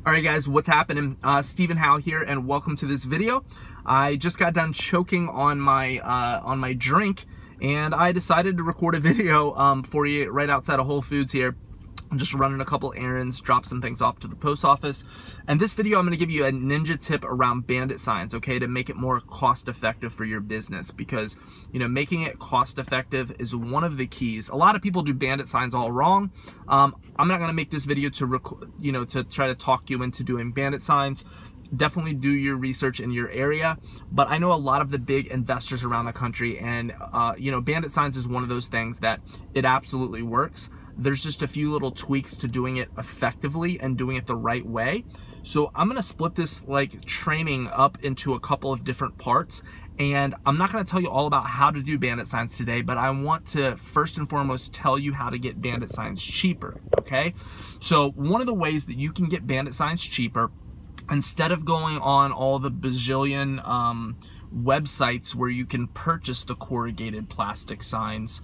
All right, guys, what's happening? Stephen Howell here, and welcome to this video. I just got done choking on my drink, and I decided to record a video for you right outside of Whole Foods here. I'm just running a couple errands, drop some things off to the post office. And this video, I'm going to give you a ninja tip around Bandit signs, okay, to make it more cost effective for your business, because, you know, making it cost effective is one of the keys. A lot of people do Bandit signs all wrong. I'm not going to make this video to try to talk you into doing Bandit signs. Definitely do your research in your area, but I know a lot of the big investors around the country, and Bandit signs is one of those things that it absolutely works. There's just a few little tweaks to doing it effectively and doing it the right way. So I'm gonna split this training up into a couple of different parts, and I'm not gonna tell you all about how to do Bandit signs today, but I want to first and foremost tell you how to get Bandit signs cheaper, okay? So one of the ways that you can get Bandit signs cheaper, instead of going on all the bazillion websites where you can purchase the corrugated plastic signs,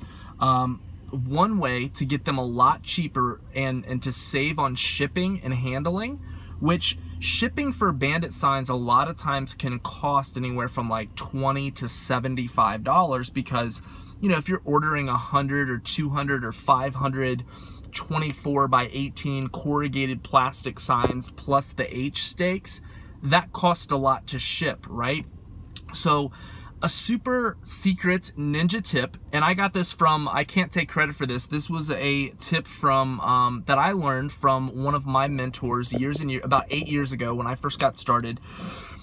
one way to get them a lot cheaper and to save on shipping and handling, which shipping for Bandit signs a lot of times can cost anywhere from like $20 to $75, because, you know, if you're ordering 100 or 200 or 500 24 by 18 corrugated plastic signs plus the H stakes, that costs a lot to ship, right? So a super secret ninja tip, and I got this from, I can't take credit for this, this was a tip from that I learned from one of my mentors about 8 years ago when I first got started.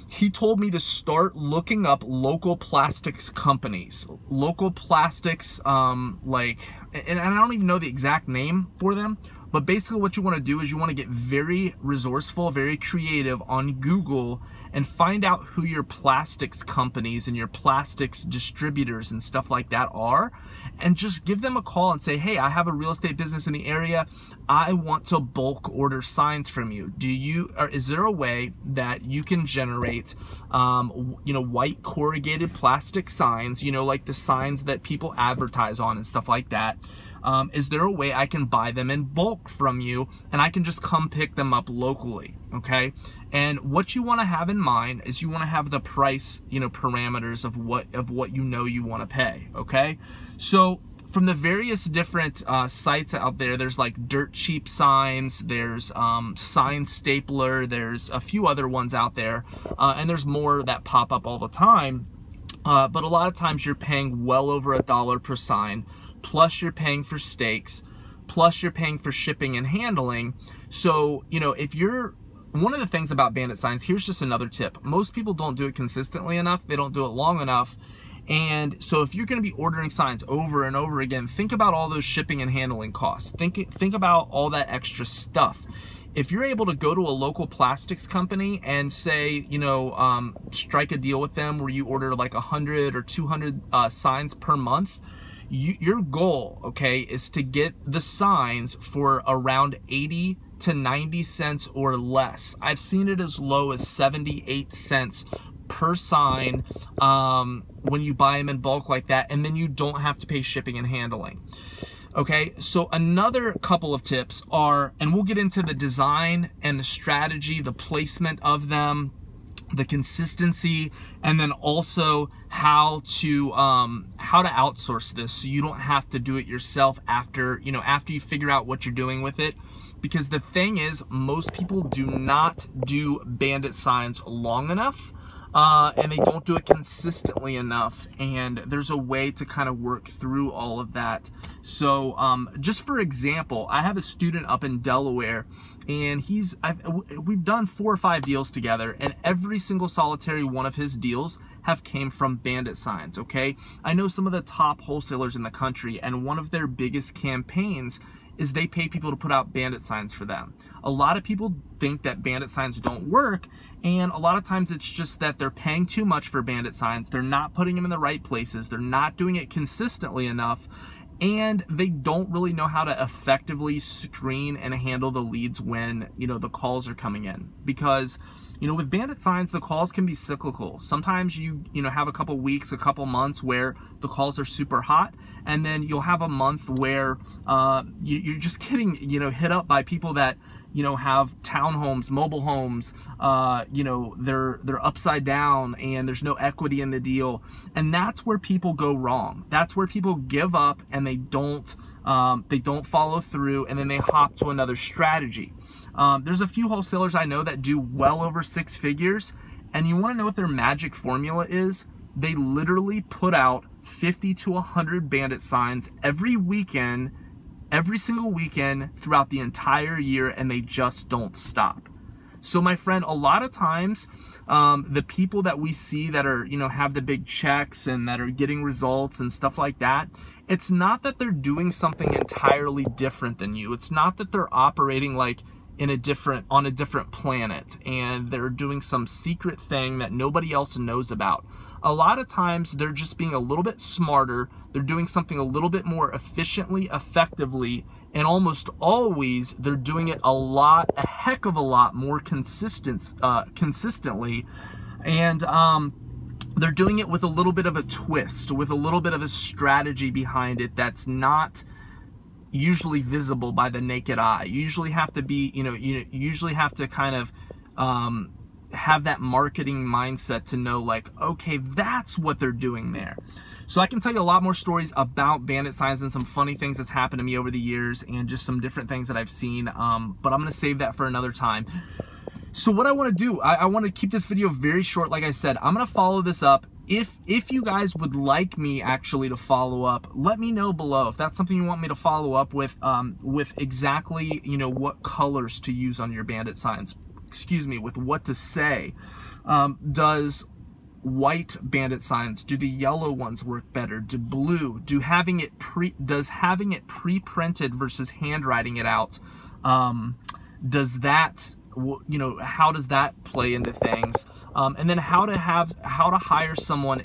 He told me to start looking up local plastics companies, local plastics, and I don't even know the exact name for them, but basically what you want to do is you want to get very resourceful, very creative on Google and find out who your plastics companies and your plastics distributors and stuff like that are, and just give them a call and say, hey, I have a real estate business in the area. I want to bulk order signs from you. Is there a way that you can generate, white corrugated plastic signs, like the signs that people advertise on and stuff like that? Is there a way I can buy them in bulk from you and I can just come pick them up locally, okay? And what you want to have in mind is you want to have the price, parameters of what you want to pay, okay? So from the various different sites out there, there's like Dirt Cheap Signs, there's Sign Stapler, there's a few other ones out there, and there's more that pop up all the time. But a lot of times you're paying well over $1 per sign, plus you're paying for stakes, plus you're paying for shipping and handling. So, one of the things about Bandit signs, here's just another tip. Most people don't do it consistently enough. They don't do it long enough. And so if you're going to be ordering signs over and over again, think about all those shipping and handling costs. Think about all that extra stuff. If you're able to go to a local plastics company and say, strike a deal with them where you order like 100 or 200 signs per month, your goal, okay, is to get the signs for around 80 to 90 cents or less. I've seen it as low as 78 cents per sign when you buy them in bulk like that, and then you don't have to pay shipping and handling. Okay, so another couple of tips are, and we'll get into the design and the strategy, the placement of them, the consistency, and then also how to outsource this so you don't have to do it yourself after you figure out what you're doing with it. Because the thing is, most people do not do Bandit signs long enough, and they don't do it consistently enough, and there's a way to kind of work through all of that. So just for example, I have a student up in Delaware, and we've done 4 or 5 deals together, and every single solitary one of his deals have came from Bandit signs, okay? I know some of the top wholesalers in the country, and one of their biggest campaigns is they pay people to put out Bandit signs for them. A lot of people think that Bandit signs don't work, and a lot of times it's just that they're paying too much for Bandit signs, they're not putting them in the right places, they're not doing it consistently enough, and they don't really know how to effectively screen and handle the leads when, the calls are coming in. Because, with Bandit signs, the calls can be cyclical. Sometimes you have a couple weeks, a couple months where the calls are super hot, and then you'll have a month where you're just getting, hit up by people that have townhomes, mobile homes, they're upside down and there's no equity in the deal. And that's where people go wrong. That's where people give up and they don't follow through, and then they hop to another strategy. There's a few wholesalers I know that do well over 6 figures, and you want to know what their magic formula is? They literally put out 50 to 100 Bandit signs every weekend, every single weekend throughout the entire year, and they just don't stop. So my friend, a lot of times, the people that we see that are, have the big checks and that are getting results and stuff like that, it's not that they're doing something entirely different than you. It's not that they're operating like on a different planet and they're doing some secret thing that nobody else knows about. A lot of times they're just being a little bit smarter. They're doing something a little bit more efficiently, effectively, and almost always they're doing it a heck of a lot more consistently. And they're doing it with a little bit of a twist, with a little bit of a strategy behind it that's not usually visible by the naked eye. You usually have to be, you usually have to kind of have that marketing mindset to know, like, okay, that's what they're doing there. So I can tell you a lot more stories about Bandit signs and some funny things that's happened to me over the years and just some different things that I've seen, but I'm going to save that for another time. So what I want to do, I want to keep this video very short. Like I said, I'm going to follow this up. If you guys would like me actually to follow up, let me know below. If that's something you want me to follow up with exactly, what colors to use on your Bandit signs. Excuse me, with what to say. Does white Bandit signs, do the yellow ones work better? Do blue? Does having it pre-printed versus handwriting it out, does that, how does that play into things? And then how to hire someone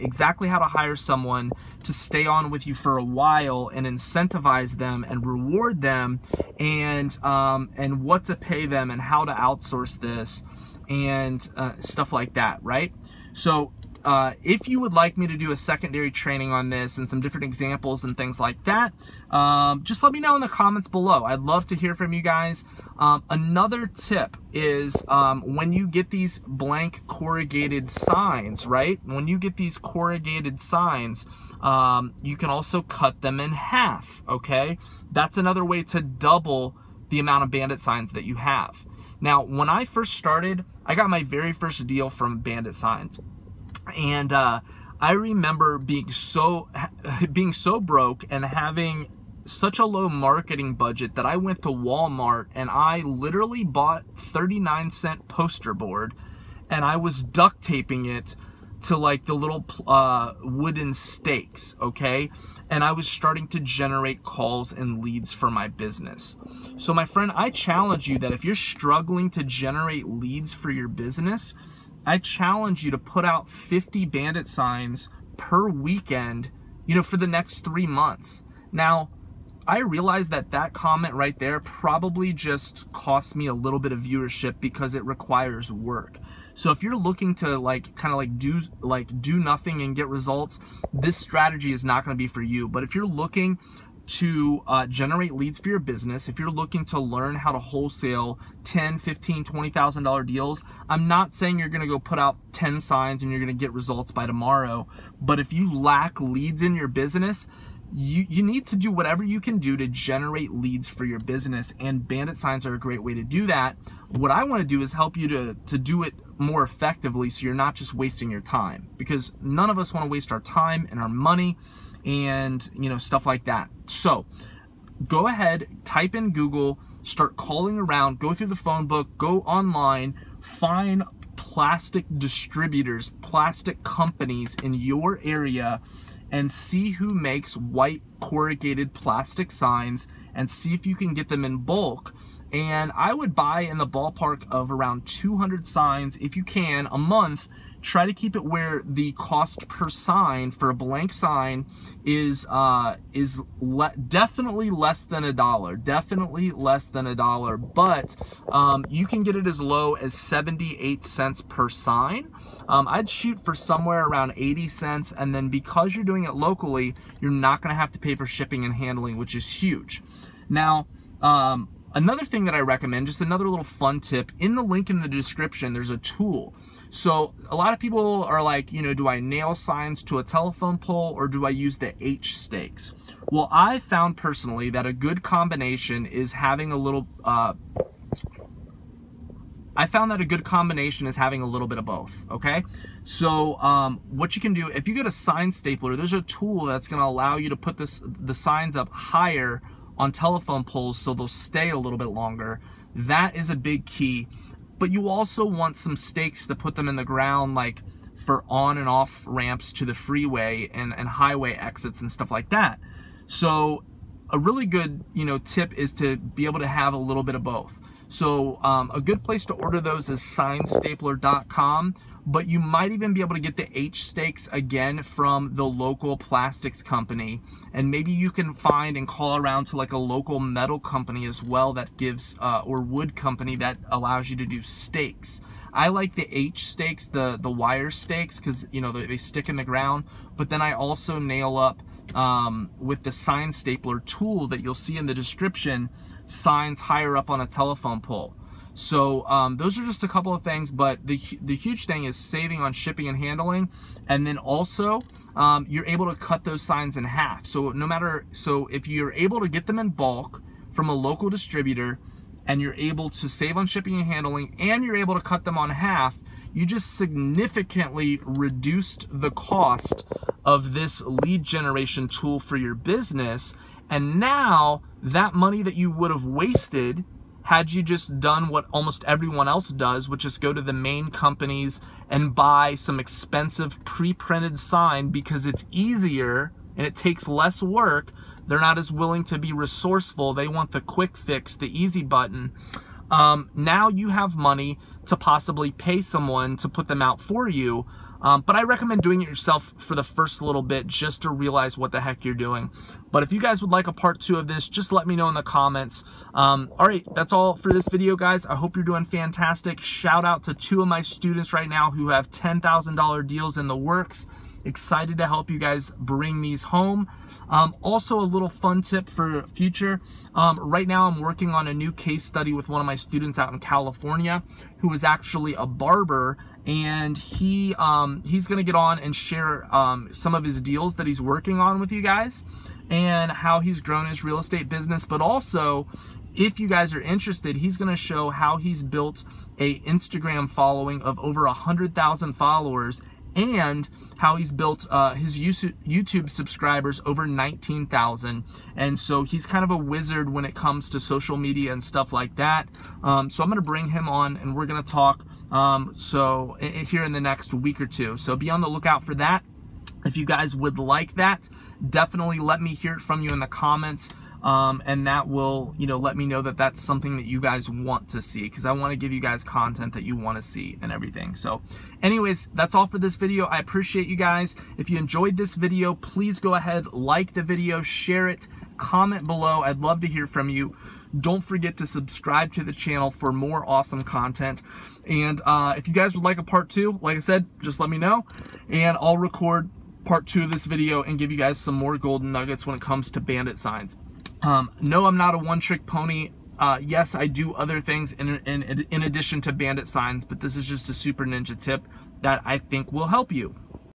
to stay on with you for a while and incentivize them and reward them, and what to pay them and how to outsource this and stuff like that, right? So if you would like me to do a secondary training on this and some different examples and things like that, just let me know in the comments below. I'd love to hear from you guys. Another tip is when you get these blank corrugated signs, right? When you get these corrugated signs, you can also cut them in half, okay? That's another way to double the amount of Bandit signs that you have. Now, when I first started, I got my very first deal from Bandit signs. And I remember being so broke and having such a low marketing budget that I went to Walmart and I literally bought 39-cent poster board, and I was duct taping it to like the little wooden stakes, okay? And I was starting to generate calls and leads for my business. So my friend, I challenge you that if you're struggling to generate leads for your business, I challenge you to put out 50 Bandit signs per weekend, for the next 3 months. Now, I realize that comment right there probably just cost me a little bit of viewership because it requires work. So if you're looking to do nothing and get results, this strategy is not going to be for you. But if you're looking to generate leads for your business, if you're looking to learn how to wholesale $10,000, $15,000, $20,000 deals, I'm not saying you're going to go put out 10 signs and you're going to get results by tomorrow. But if you lack leads in your business, you need to do whatever you can do to generate leads for your business, and Bandit signs are a great way to do that. What I want to do is help you to do it more effectively so you're not just wasting your time, because none of us want to waste our time and our money and stuff like that. So go ahead, type in Google, start calling around, go through the phone book, go online, find plastic distributors, plastic companies in your area, and see who makes white corrugated plastic signs and see if you can get them in bulk. And I would buy in the ballpark of around 200 signs if you can a month. Try to keep it where the cost per sign for a blank sign is definitely less than $1. Definitely less than $1. But you can get it as low as 78 cents per sign. I'd shoot for somewhere around 80 cents, and then because you're doing it locally, you're not going to have to pay for shipping and handling, which is huge. Now, Another thing that I recommend, just another little fun tip, in the link in the description, there's a tool. So a lot of people are like, you know, do I nail signs to a telephone pole or do I use the H stakes? Well, I found personally that a good combination is having a little, bit of both, okay? So what you can do, if you get a sign stapler, there's a tool that's gonna allow you to put the signs up higher on telephone poles so they'll stay a little bit longer. That is a big key. But you also want some stakes to put them in the ground, like for on and off ramps to the freeway and highway exits and stuff like that. So a really good, you know, tip is to be able to have a little bit of both. So a good place to order those is signstapler.com, but you might even be able to get the H stakes again from the local plastics company. And maybe you can find and call around to like a local metal company as well that gives, or wood company that allows you to do stakes. I like the H stakes, the wire stakes, because, you know, they stick in the ground, but then I also nail up with the sign stapler tool that you'll see in the description, signs higher up on a telephone pole. So those are just a couple of things, but the huge thing is saving on shipping and handling, and then also you're able to cut those signs in half. So if you're able to get them in bulk from a local distributor, and you're able to save on shipping and handling, and you're able to cut them on half, you just significantly reduced the cost of this lead generation tool for your business. And now that money that you would have wasted had you just done what almost everyone else does, which is go to the main companies and buy some expensive pre-printed sign because it's easier and it takes less work. They're not as willing to be resourceful. They want the quick fix, the easy button. Now you have money to possibly pay someone to put them out for you. But I recommend doing it yourself for the first little bit just to realize what the heck you're doing. But if you guys would like a part 2 of this, just let me know in the comments. All right, that's all for this video, guys. I hope you're doing fantastic. Shout out to 2 of my students right now who have $10,000 deals in the works. Excited to help you guys bring these home. Also, a little fun tip for future. Right now I'm working on a new case study with one of my students out in California who is actually a barber, and he's gonna get on and share some of his deals that he's working on with you guys and how he's grown his real estate business. But also, if you guys are interested, he's gonna show how he's built a Instagram following of over 100,000 followers, and how he's built his YouTube subscribers over 19,000. And so he's kind of a wizard when it comes to social media and stuff like that. So I'm gonna bring him on and we're gonna talk here in the next week or 2. So be on the lookout for that. If you guys would like that, definitely let me hear it from you in the comments. And that will, you know, let me know that that's something that you guys want to see, because I want to give you guys content that you want to see and everything. So anyways, that's all for this video. I appreciate you guys. If you enjoyed this video, please go ahead, like the video, share it, comment below. I'd love to hear from you. Don't forget to subscribe to the channel for more awesome content. And if you guys would like a part 2, like I said, just let me know, and I'll record part 2 of this video and give you guys some more golden nuggets when it comes to Bandit signs. No, I'm not a one-trick pony. Yes, I do other things in addition to Bandit signs, but this is just a super ninja tip that I think will help you.